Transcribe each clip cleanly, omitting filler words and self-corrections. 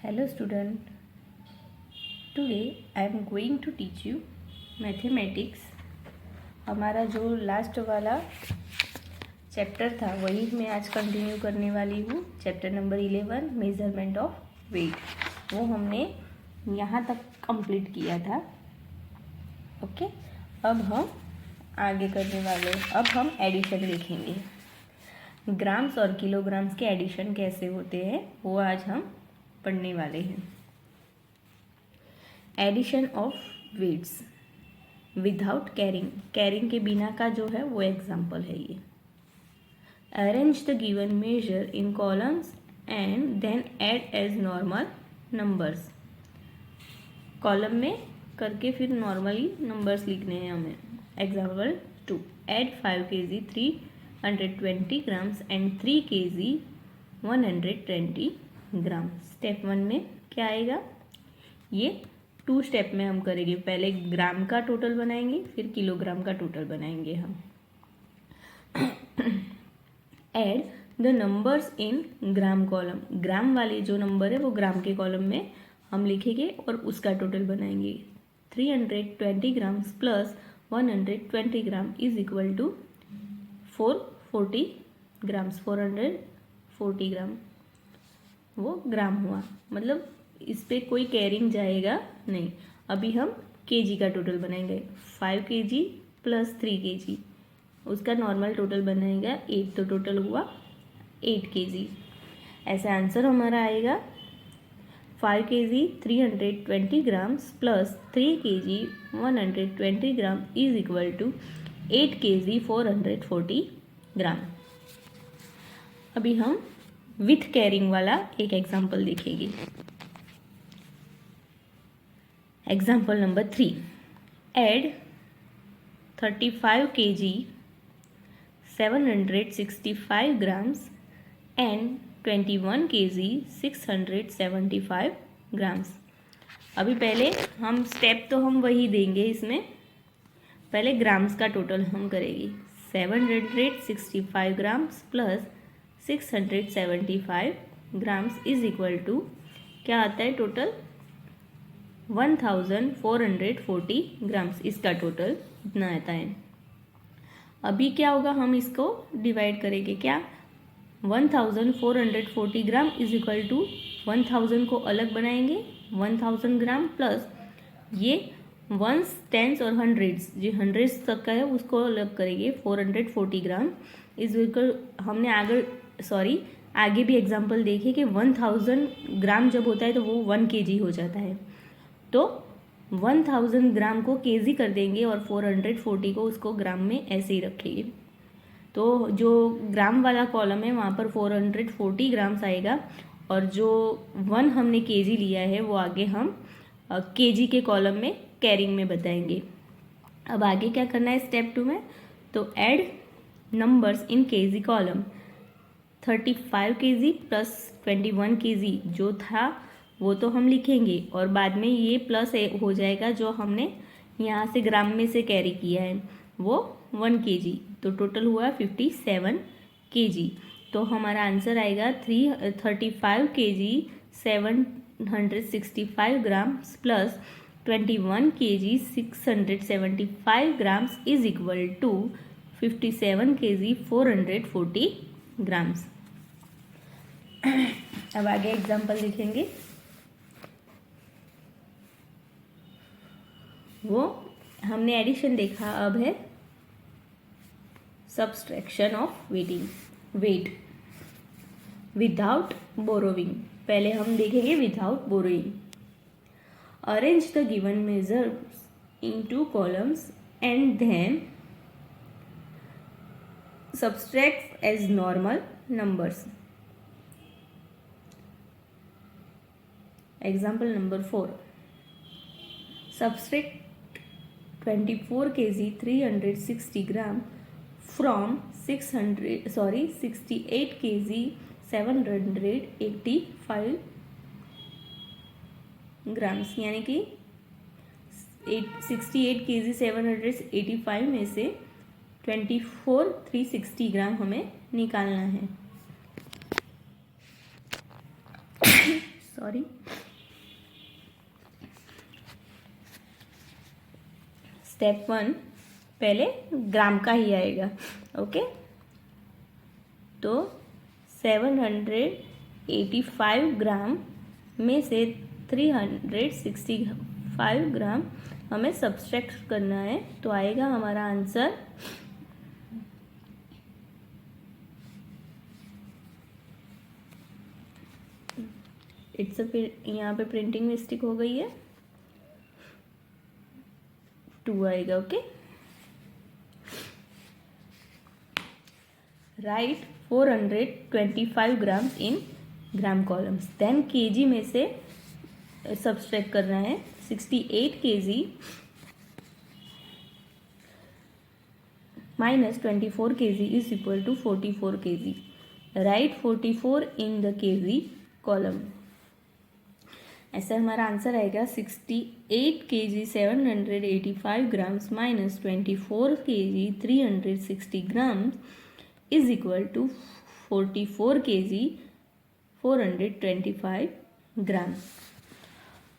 Hello student, today I am going to teach you mathematics. हमारा जो last वाला chapter था वही मैं आज कंटिन्यू करने वाली हूँ। Chapter number 11 measurement of weight, वो हमने यहाँ तक कंप्लीट किया था। ओके, अब हम आगे करने वाले, अब हम एडिशन देखेंगे। ग्राम्स और किलोग्राम्स के एडिशन कैसे होते हैं वो आज हम पढ़ने वाले हैं। Addition of weights without carrying, carrying के बिना का जो है वो एग्जाम्पल है ये। Arrange the given measure in columns and then add as normal numbers. Column में करके फिर नॉर्मली नंबर्स लिखने हैं हमें। Example 2, add 5 kg 320 grams and 3 kg 120 gram. Step 1 में क्या आएगा, ये 2 स्टेप में हम करेंगे। पहले ग्राम का टोटल बनाएंगे, फिर किलोग्राम का टोटल बनाएंगे हम। Add the numbers in gram column, gram वाले जो नंबर है वो ग्राम के कॉलम में हम लिखेंगे और उसका टोटल बनाएंगे। 320 grams plus 120 gram is equal to 440 grams. 440 gram वो ग्राम हुआ, मतलब इस पर कोई कैरिंग जाएगा नहीं। अभी हम केजी का टोटल बनाएंगे। 5 kg प्लस 3 kg, उसका नॉर्मल टोटल बनाएगा 8, तो टोटल हुआ 8 kg। ऐसा आंसर हमारा आएगा 5 kg 320 grams plus 3 kg 120 gram is equal to 8 kg 440 gram. अभी हम विथ कैरिंग वाला एक एग्जाम्पल देखेंगे। Example number 3, add 35 kg 765 grams and 21 kg 675 grams. अभी पहले हम स्टेप तो हम वही देंगे, इसमें पहले ग्राम्स का टोटल हम करेंगे। 765 grams plus 675 grams is equal to क्या आता है टोटल 1440 ग्राम्स। इसका टोटल इतना आता है। अभी क्या होगा, हम इसको डिवाइड करेंगे। क्या 1440 ग्राम इज इक्वल टू 1000 को अलग बनाएंगे, 1000 ग्राम प्लस ये वंस, टेंस और हंड्रेड्स, जो हंड्रेड्स तक का है उसको अलग करेंगे। 440 ग्राम इज इक्वल, हमने आगे भी एग्जाम्पल देखे कि 1000 ग्राम जब होता है तो वो 1 kg हो जाता है। तो 1000 ग्राम को केजी कर देंगे और 440 को उसको ग्राम में ऐसे ही रखेंगे। तो जो ग्राम वाला कॉलम है वहाँ पर 440 ग्राम्स आएगा, और जो 1 हमने केजी लिया है वो आगे हम केजी के कॉलम में कैरिंग में बताएंगे। अब आगे क्या करना है स्टेप 2 में, तो add numbers in KG column. 35 kg plus 21 kg जो था वो तो हम लिखेंगे, और बाद में ये प्लस हो जाएगा जो हमने यहाँ से ग्राम में से कैरी किया है वो 1 kg, तो टोटल हुआ 57 kg। तो हमारा आंसर आएगा 35 kg 765 grams plus 21 kg 675 grams is equal to 57 kg 440 grams. अब आगे एग्जाम्पल लिखेंगे। वो हमने एडिशन देखा, अब है subtraction of weight without borrowing. पहले हम देखेंगे without borrowing. Arrange the given measures into columns and then subtract as normal numbers. Example number 4, subtract 24 kg 360 gram from 68 kg 785 grams, यानी कि 68 kg 785 में से 24 360 ग्राम हमें निकालना है। सॉरी, स्टेप 1 पहले ग्राम का ही आएगा। ओके, तो 785 ग्राम में से 365 ग्राम हमें सब्सट्रैक्ट करना है, तो आएगा हमारा आंसर यहाँ पे प्रिंटिंग मिस्टेक हो गई है, 2 आएगा। Okay, right 425 grams in gram columns, then KG में से सब्सट्रैक्ट करना है। 68 kg minus 24 kg is equal to 44 kg. Write 44 in the kg column. ऐसा हमारा आंसर आएगा 68 kg 785 grams minus 24 kg 360 grams is equal to 44 kg 425 gram.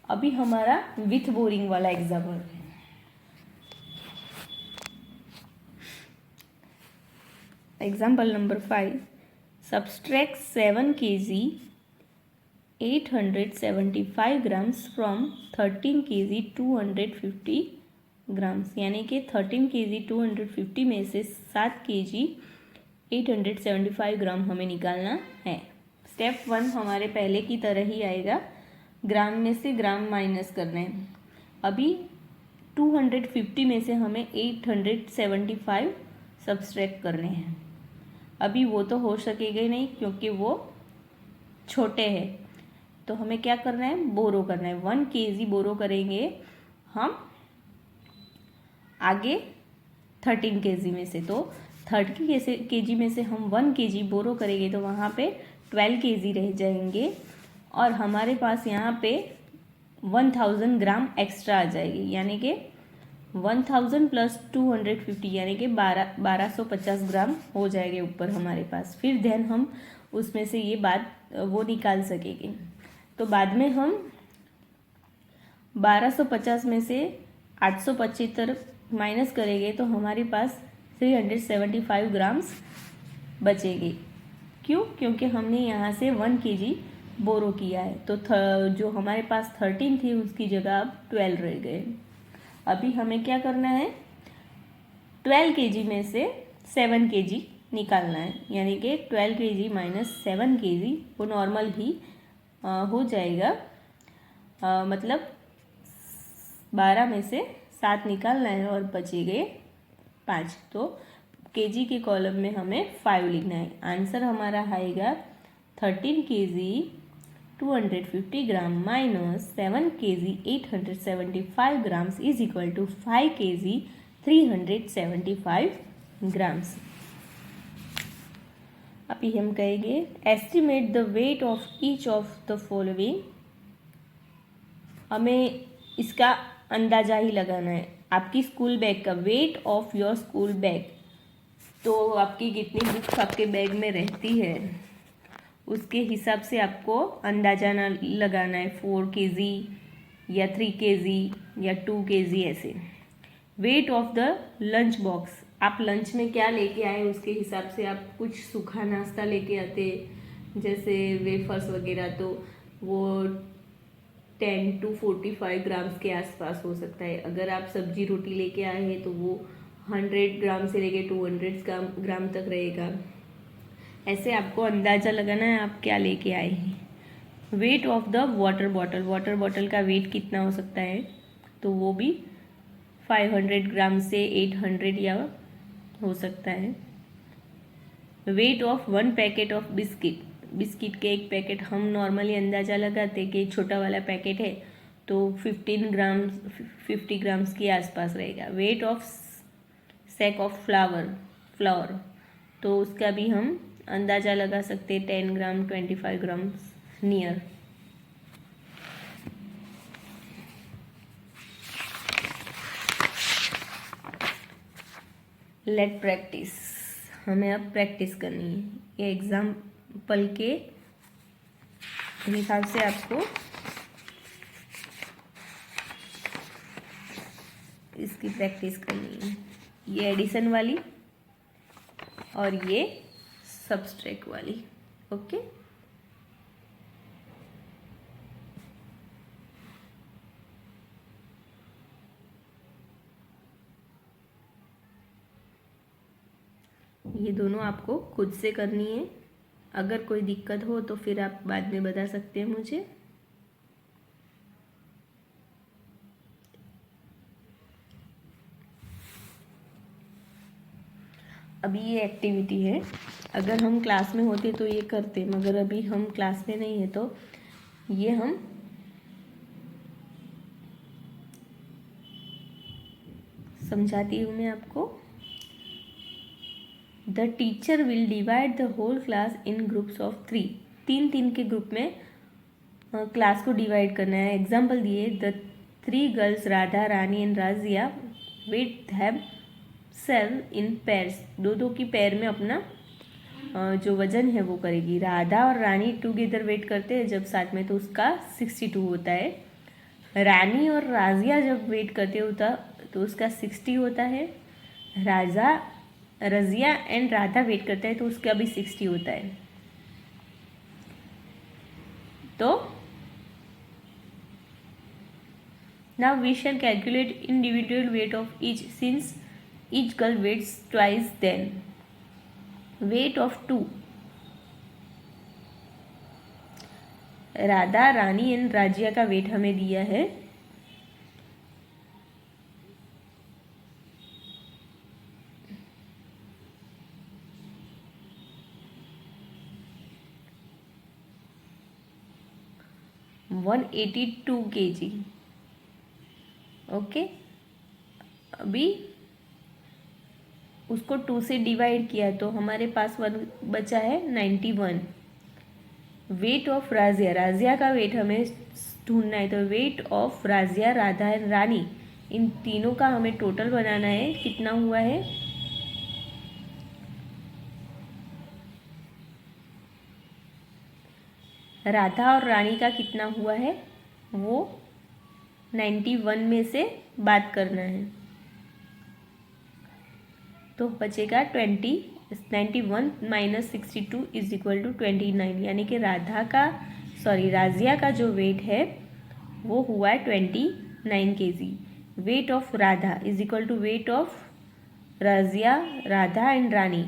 अभी हमारा with boring वाला एग्जाम्पल है। Example number 5, subtract 7 kg 875 grams from 13 kg 250 grams, यानी कि 13 kg 250 में से 7 kg 875 ग्राम हमें निकालना है। स्टेप 1 हमारे पहले की तरह ही आएगा, ग्राम में से ग्राम माइनस करना है। अभी 250 में से हमें 875 सब्सट्रैक्ट करने हैं। अभी वो तो हो सकेगा ही नहीं क्योंकि वो छोटे हैं, तो हमें क्या करना है, बोरो करना है। 1 kg बोरो करेंगे हम आगे 13 kg में से, तो 30 kg में से हम 1 kg बोरो करेंगे तो वहाँ पे 12 kg रह जाएंगे और हमारे पास यहाँ पे 1000 ग्राम एक्स्ट्रा आ जाएगी, यानी कि 1000 प्लस 250 यानी कि 1250 ग्राम हो जाएंगे ऊपर हमारे पास। फिर देन हम उसमें से ये बात वो निकाल सकेंगे। तो बाद में हम 1250 में से 875 माइनस करेंगे तो हमारे पास 375 ग्राम्स बचेंगे। क्यों? क्योंकि हमने यहाँ से 1 kg बोरो किया है, तो जो हमारे पास 13 थी उसकी जगह अब 12 रह गए। अभी हमें क्या करना है, 12 kg में से 7 kg निकालना है, यानी कि 12 kg माइनस 7 kg वो नॉर्मल ही हो जाएगा। मतलब 12 में से 7 निकालना है और बचेंगे 5, तो kg के कॉलम में हमें 5 लिखना है। आंसर हमारा आएगा 13 kg 250 gram minus 7 kg 875 grams is equal to 5 kg 375 grams. अभी हम कहेंगे estimate the weight of each of the following. हमें इसका अंदाजा ही लगाना है। आपकी स्कूल बैग का weight of your school bag, तो आपकी कितनी बुक्स आपके बैग में रहती है उसके हिसाब से आपको अंदाजा ना लगाना है, 4 kg या 3 kg या 2 kg ऐसे। Wait of the lunch box, आप लंच में क्या लेके आए उसके हिसाब से आप कुछ सूखा नाश्ता लेके आते जैसे वेफर्स वगैरह, तो वो 10 to 45 ग्राम्स के आसपास हो सकता है। अगर आप सब्जी रोटी लेके आए हैं तो वो 100 ग्राम से लेके 200 ग्राम तक रहेगा। ऐसे आपको अंदाज़ा लगाना है आप क्या लेके आए हैं। Wait of the water bottle, water bottle का वेट कितना हो सकता है, तो वो भी 500 ग्राम से 800 या हो सकता है। Weight of 1 packet of biscuit, biscuit के एक पैकेट हम नॉर्मली अंदाज़ा लगाते कि छोटा वाला पैकेट है तो 50 ग्राम्स के आसपास रहेगा। Weight of sack of flower, तो उसका भी हम अंदाज़ा लगा सकते 10 gram 25 gram near. Let practice, हमें अब प्रैक्टिस करनी है। ये एग्जाम्पल के हिसाब से आपको इसकी प्रैक्टिस करनी है। ये एडिशन वाली और ये सब्सट्रैक्ट वाली। ओके, ये दोनों आपको खुद से करनी है। अगर कोई दिक्कत हो तो फिर आप बाद में बता सकते हैं मुझे। अभी ये एक्टिविटी है, अगर हम क्लास में होते तो ये करते, मगर अभी हम क्लास में नहीं है तो ये हम समझाती हूँ मैं आपको। The teacher will divide the whole class in groups of 3। 3 के ग्रुप में क्लास को डिवाइड करना है। एग्जाम्पल दिए, the 3 girls Radha, Rani and Razia with have sell in pairs. दो की पैर में अपना जो वजन है वो करेगी। राधा और रानी टुगेदर वेट करते हैं जब साथ में, तो उसका 62 होता है। रानी और राजिया जब वेट करते होता तो उसका 60 होता है। रजिया एंड राधा वेट करते हैं तो उसका भी 60 होता है। तो now we shall calculate individual weight of each since each girl weights twice then. Weight of 2, Radha, Rani and Razia का वेट हमें दिया है 182 kg। ओके, अभी उसको 2 से डिवाइड किया तो हमारे पास बचा है 91। वेट ऑफ राजिया, राजिया का वेट हमें ढूंढना है, तो weight of Razia, Radha and रानी, इन तीनों का हमें टोटल बनाना है। कितना हुआ है? राधा और रानी का कितना हुआ है वो 91 में से बात करना है, तो बचेगा 20। 91 माइनस 62 इज इक्वल टू 29, यानी कि राजिया का जो वेट है वो हुआ है 29 kg। Weight of Radha is equal to weight of Razia, Radha and Rani.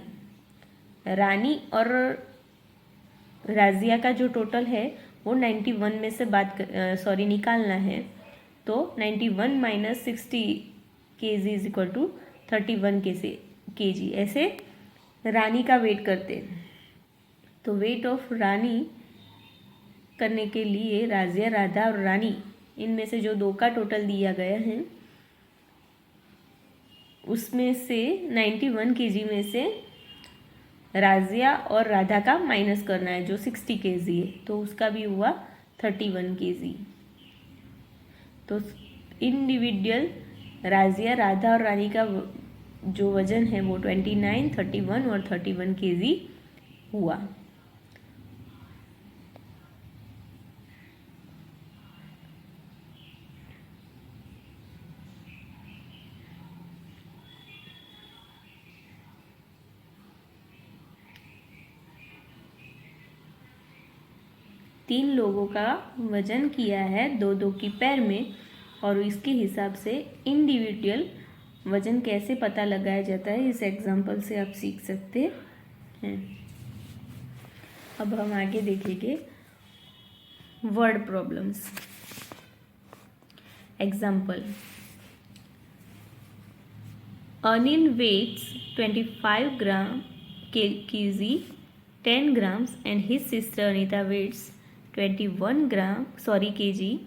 Rani और राजिया का जो टोटल है वो 91 में से निकालना है, तो 91 minus 60 kg is equal to 31 kg। ऐसे रानी का वेट करते हैं, तो वेट ऑफ रानी करने के लिए राजिया, राधा और रानी, इनमें से जो 2 का टोटल दिया गया है उसमें से 91 kg में से राजिया और राधा का माइनस करना है जो 60 kg है, तो उसका भी हुआ 31 kg। तो इंडिविजुअल राजिया, राधा और रानी का जो वजन है वो 29, 31 और 31 kg हुआ। तीन लोगों का वजन किया है 2-2 की पैर में, और इसके हिसाब से इंडिविजुअल वजन कैसे पता लगाया जाता है इस एग्जाम्पल से आप सीख सकते हैं। अब हम आगे देखेंगे word problems. Example, Anil weights 25 kg 10 grams and his sister Anita weighs 21 kg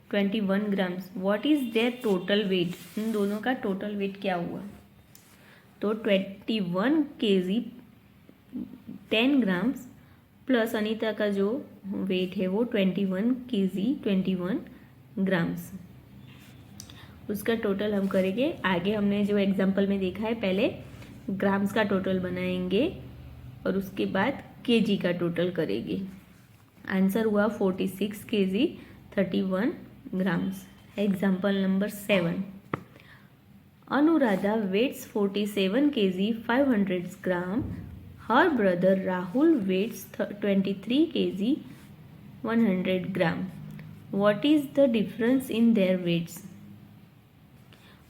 21 grams. What is their total weight? इन दोनों का टोटल वेट क्या हुआ? तो 21 kg 10 grams प्लस अनीता का जो वेट है वो 21 kg 21 grams, उसका टोटल हम करेंगे। आगे हमने जो एग्जाम्पल में देखा है, पहले ग्राम्स का टोटल बनाएंगे और उसके बाद केजी का टोटल करेंगे। आंसर हुआ 46 kg 31 grams. Example number 7. Anuradha weighs 47 kg 500 gram. Her brother Rahul weighs 23 kg 100 gram. What is the difference in their weights?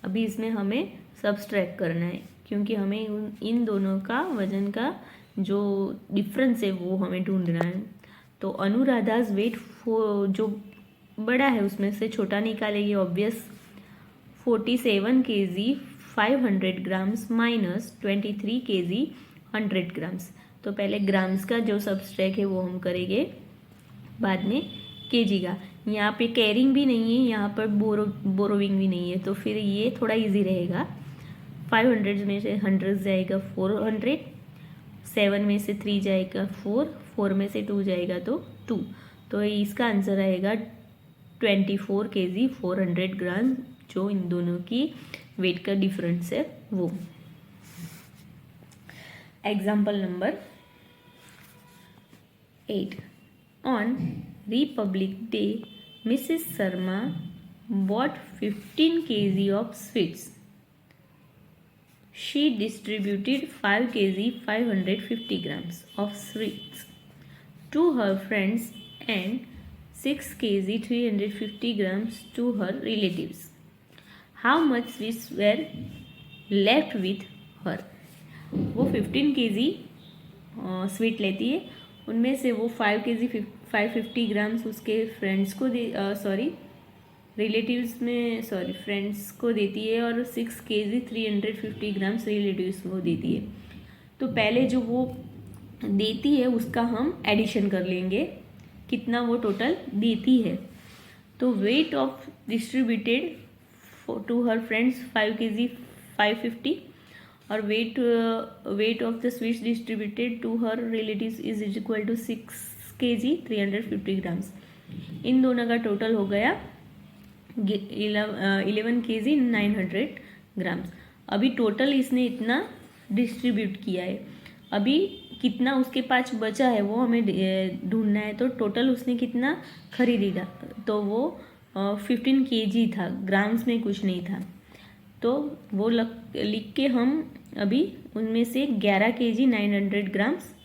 अभी इसमें हमें सब्सट्रैक्ट करना है क्योंकि हमें इन दोनों का वजन का जो डिफरेंस है वो हमें ढूंढना है. तो अनुराधाज वेट जो बड़ा है उसमें से छोटा निकालेंगे obvious. 47 kg 500 grams minus 23 kg 100 grams. तो पहले ग्राम्स का जो सब्सट्रैक्ट है वो हम करेंगे, बाद में केजी का. यहाँ पे कैरिंग भी नहीं है, यहाँ पर बोरोविंग भी नहीं है, तो फिर ये थोड़ा इजी रहेगा. 500 में से 100 जाएगा 400, 7 में से 3 जाएगा 4 में से 2 जाएगा तो 2. तो इसका आंसर आएगा 24 kg 400 ग्राम, जो इन दोनों की वेट का डिफरेंस है वो. Example number 8. On Republic Day, Mrs. Sharma bought 15 kg of sweets. She distributed 5 kg 550 grams of sweets to her friends and 6 kg 350 grams to her relatives. How much sweets were left with her? वो 15 kg sweet लेती है, उनमें से वो 5 kg 550 grams उसके friends को friends को देती है और 6 kg 350 ग्राम्स रिलेटिव्स को देती है. तो पहले जो वो देती है उसका हम एडिशन कर लेंगे, कितना वो टोटल देती है. तो weight of distributed to her friends 5 kg 550 और weight of the sweets distributed to her relatives is equal to 6 kg 350 grams. इन दोनों का टोटल हो गया 11 kg 900 ग्राम्स. अभी टोटल इसने इतना डिस्ट्रीब्यूट किया है, अभी कितना उसके पास बचा है वो हमें ढूंढना है. तो टोटल उसने कितना खरीदा, तो वो 15 kg था, ग्राम्स में कुछ नहीं था. तो वो लिख के हम अभी उनमें से 11 kg 900 ग्राम्स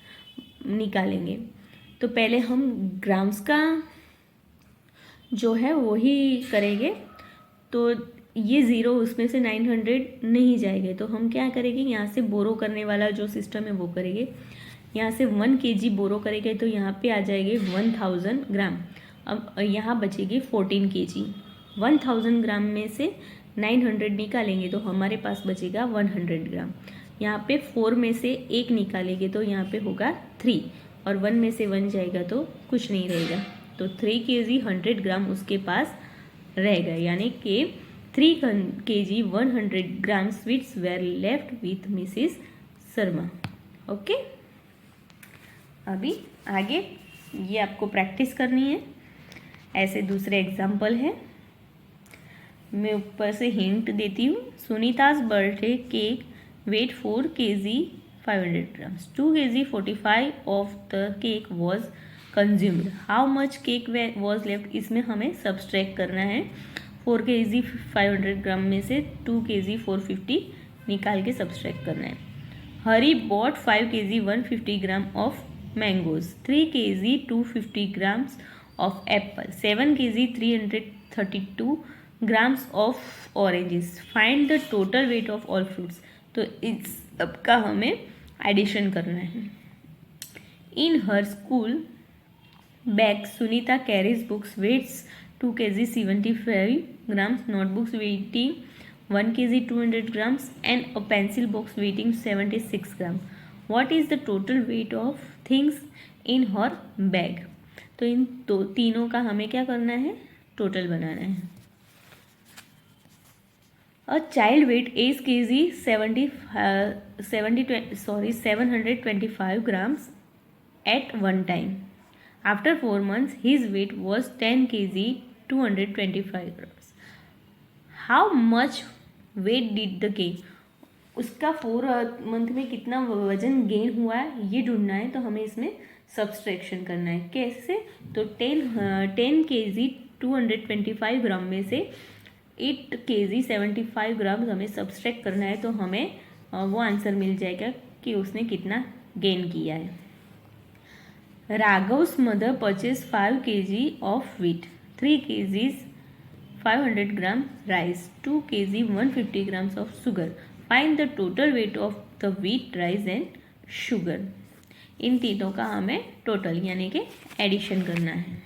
निकालेंगे. तो पहले हम ग्राम्स का जो है वो ही करेंगे. तो ये 0 उसमें से 900 नहीं जाएंगे, तो हम क्या करेंगे, यहाँ से बोरो करने वाला जो सिस्टम है वो करेंगे. यहाँ से 1 kg बोरो करेंगे तो यहाँ पे आ जाएंगे 1000 ग्राम. अब यहाँ बचेगी 14 kg. 1000 ग्राम में से 900 निकालेंगे तो हमारे पास बचेगा 100 ग्राम. यहाँ पे 4 में से 1 निकालेंगे तो यहाँ पे होगा 3 और 1 में से 1 जाएगा तो कुछ नहीं रहेगा. तो 3 kg 100 ग्राम उसके पास रहेगा, यानी कि 3 kg 100 gram sweets were left with Mrs Sharma. Okay, अभी आगे ये आपको प्रैक्टिस करनी है. ऐसे दूसरे एग्जाम्पल है, मैं ऊपर से हिंट देती हूँ. Sunita's birthday cake weight 4 kg 500 grams. 2 kg 45 of the cake was consumed. How much cake was left? इसमें हमें सब्सट्रैक्ट करना है. 4 kg 500 ग्राम में से 2 kg 450 निकाल के सब्सट्रैक्ट करना है. हरी bought 5 kg 150 gram of mangoes, 3 kg 250 grams of apple, 7 kg 332 grams of oranges. Find the total weight of all fruits. तो इस सबका हमें एडिशन करना है. In her school bag Sunita carries books weights 2 kg 75 grams, notebooks weighing 1 kg 200 grams and a pencil box weighing 76 grams. What is the total weight of things in her bag? तो इन तीनों का हमें क्या करना है, टोटल बनाना है. A child weight 8 kg 725 grams at one time. After 4 months, his weight was 10 kg 225 grams. How much weight did the gain? उसका 4 month में कितना वजन गेन हुआ है ये ढूंढना है. तो हमें इसमें सब्सट्रैक्शन करना है। कैसे? तो 10 kg 225 ग्राम में से 8 kg 75 ग्राम हमें सब्सट्रैक्ट करना है, तो हमें वो आंसर मिल जाएगा कि उसने कितना गेन किया है। Raghav's mother purchase 5 kg of wheat, 3 kg 500 gram rice, 2 kg 150 grams of sugar. Find the total weight of the wheat, rice and sugar. इन तीनों का हमें टोटल यानी कि एडिशन करना है।